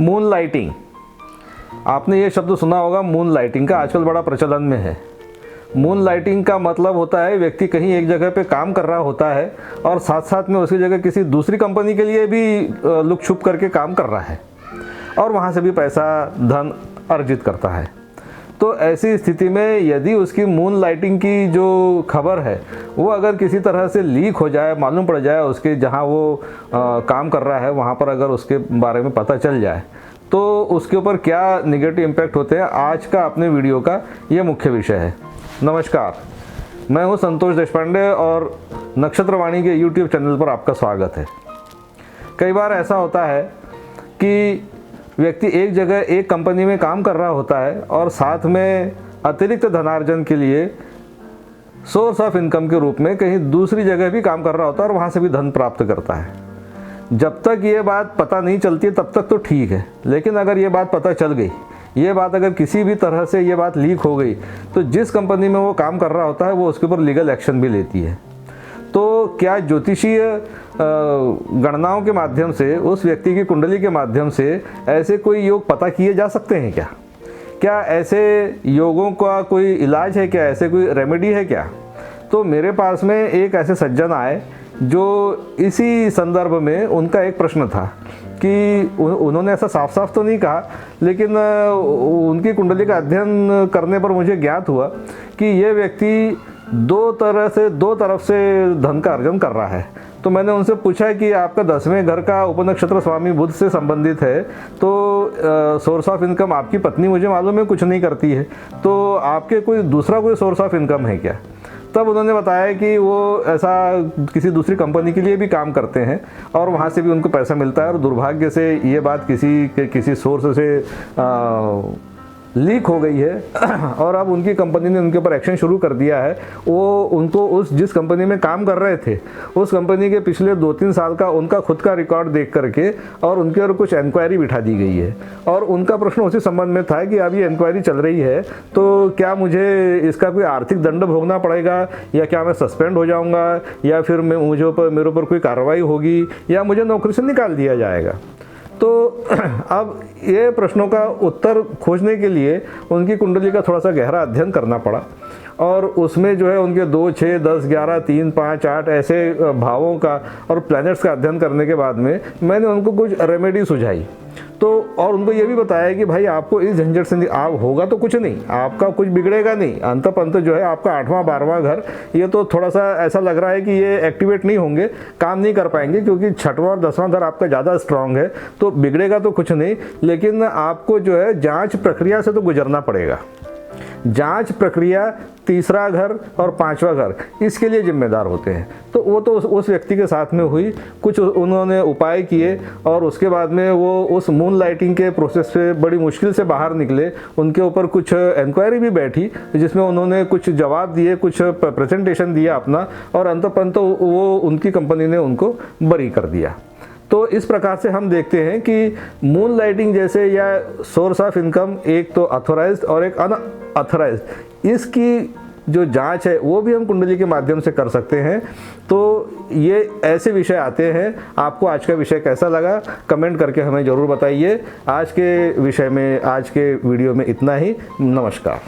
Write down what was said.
Moon lighting, आपने ये शब्द सुना होगा। मून लाइटिंग का आजकल बड़ा प्रचलन में है। मून लाइटिंग का मतलब होता है व्यक्ति कहीं एक जगह पे काम कर रहा होता है और साथ साथ में उसी जगह किसी दूसरी कंपनी के लिए भी लुक छुप करके काम कर रहा है और वहाँ से भी पैसा धन अर्जित करता है। तो ऐसी स्थिति में यदि उसकी मून लाइटिंग की जो खबर है वो अगर किसी तरह से लीक हो जाए, मालूम पड़ जाए, उसके जहाँ वो काम कर रहा है वहाँ पर अगर उसके बारे में पता चल जाए तो उसके ऊपर क्या नेगेटिव इम्पैक्ट होते हैं, आज का अपने वीडियो का ये मुख्य विषय है। नमस्कार, मैं हूँ संतोष देशपांडे और नक्षत्रवाणी के YouTube चैनल पर आपका स्वागत है। कई बार ऐसा होता है कि व्यक्ति एक जगह एक कंपनी में काम कर रहा होता है और साथ में अतिरिक्त धनार्जन के लिए सोर्स ऑफ इनकम के रूप में कहीं दूसरी जगह भी काम कर रहा होता है और वहाँ से भी धन प्राप्त करता है। जब तक ये बात पता नहीं चलती तब तक तो ठीक है, लेकिन अगर ये बात पता चल गई, ये बात अगर किसी भी तरह से ये बात लीक हो गई तो जिस कंपनी में वो काम कर रहा होता है वो उसके ऊपर लीगल एक्शन भी लेती है। तो क्या ज्योतिषीय गणनाओं के माध्यम से, उस व्यक्ति की कुंडली के माध्यम से ऐसे कोई योग पता किए जा सकते हैं क्या? क्या ऐसे योगों का कोई इलाज है क्या? ऐसे कोई रेमेडी है क्या? तो मेरे पास में एक ऐसे सज्जन आए जो इसी संदर्भ में उनका एक प्रश्न था कि उन्होंने ऐसा साफ साफ तो नहीं कहा, लेकिन उनकी कुंडली का अध्ययन करने पर मुझे ज्ञात हुआ कि ये व्यक्ति दो तरफ से धन का अर्जन कर रहा है। तो मैंने उनसे पूछा कि आपका 10वें घर का उपनक्षत्र स्वामी बुध से संबंधित है, तो सोर्स ऑफ इनकम आपकी पत्नी मुझे मालूम है कुछ नहीं करती है, तो आपके कोई सोर्स ऑफ इनकम है क्या? तब उन्होंने बताया कि वो ऐसा किसी दूसरी कंपनी के लिए भी काम करते हैं और वहाँ से भी उनको पैसा मिलता है और दुर्भाग्य से ये बात किसी सोर्स से लीक हो गई है और अब उनकी कंपनी ने उनके ऊपर एक्शन शुरू कर दिया है। वो उनको जिस कंपनी में काम कर रहे थे उस कंपनी के पिछले 2-3 साल का उनका खुद का रिकॉर्ड देख करके और उनके ऊपर कुछ इंक्वायरी बिठा दी गई है और उनका प्रश्न उसी संबंध में था कि अब ये इंक्वायरी चल रही है तो क्या मुझे इसका कोई आर्थिक दंड भोगना पड़ेगा या क्या मैं सस्पेंड हो जाऊँगा या फिर मेरे ऊपर कोई कार्रवाई होगी या मुझे नौकरी से निकाल दिया जाएगा। तो अब ये प्रश्नों का उत्तर खोजने के लिए उनकी कुंडली का थोड़ा सा गहरा अध्ययन करना पड़ा और उसमें जो है उनके 2, 6, 10, 11, 3, 5, 8 ऐसे भावों का और प्लैनेट्स का अध्ययन करने के बाद में मैंने उनको कुछ रेमेडी सुझाई। तो और उनको ये भी बताया कि भाई आपको इस झंझट से आप होगा तो कुछ नहीं, आपका कुछ बिगड़ेगा नहीं, अंत जो है आपका 8वां 12वां घर ये तो थोड़ा सा ऐसा लग रहा है कि ये एक्टिवेट नहीं होंगे, काम नहीं कर पाएंगे क्योंकि 6वां और 10वां घर आपका ज़्यादा स्ट्रांग है, तो बिगड़ेगा तो कुछ नहीं, लेकिन आपको जो है जांच प्रक्रिया से तो गुजरना पड़ेगा। जांच प्रक्रिया 3रा घर और 5वां घर इसके लिए जिम्मेदार होते हैं। तो वो तो उस व्यक्ति के साथ में हुई, कुछ उन्होंने उपाय किए और उसके बाद में वो उस मून लाइटिंग के प्रोसेस से बड़ी मुश्किल से बाहर निकले। उनके ऊपर कुछ इंक्वायरी भी बैठी जिसमें उन्होंने कुछ जवाब दिए, कुछ प्रेजेंटेशन दिया अपना और अंततः वो उनकी कंपनी ने उनको बरी कर दिया। तो इस प्रकार से हम देखते हैं कि मून लाइटिंग जैसे या सोर्स ऑफ इनकम, एक तो ऑथोराइज्ड और एक अनऑथोराइज्ड, इसकी जो जांच है वो भी हम कुंडली के माध्यम से कर सकते हैं। तो ये ऐसे विषय आते हैं। आपको आज का विषय कैसा लगा कमेंट करके हमें ज़रूर बताइए। आज के विषय में, आज के वीडियो में इतना ही। नमस्कार।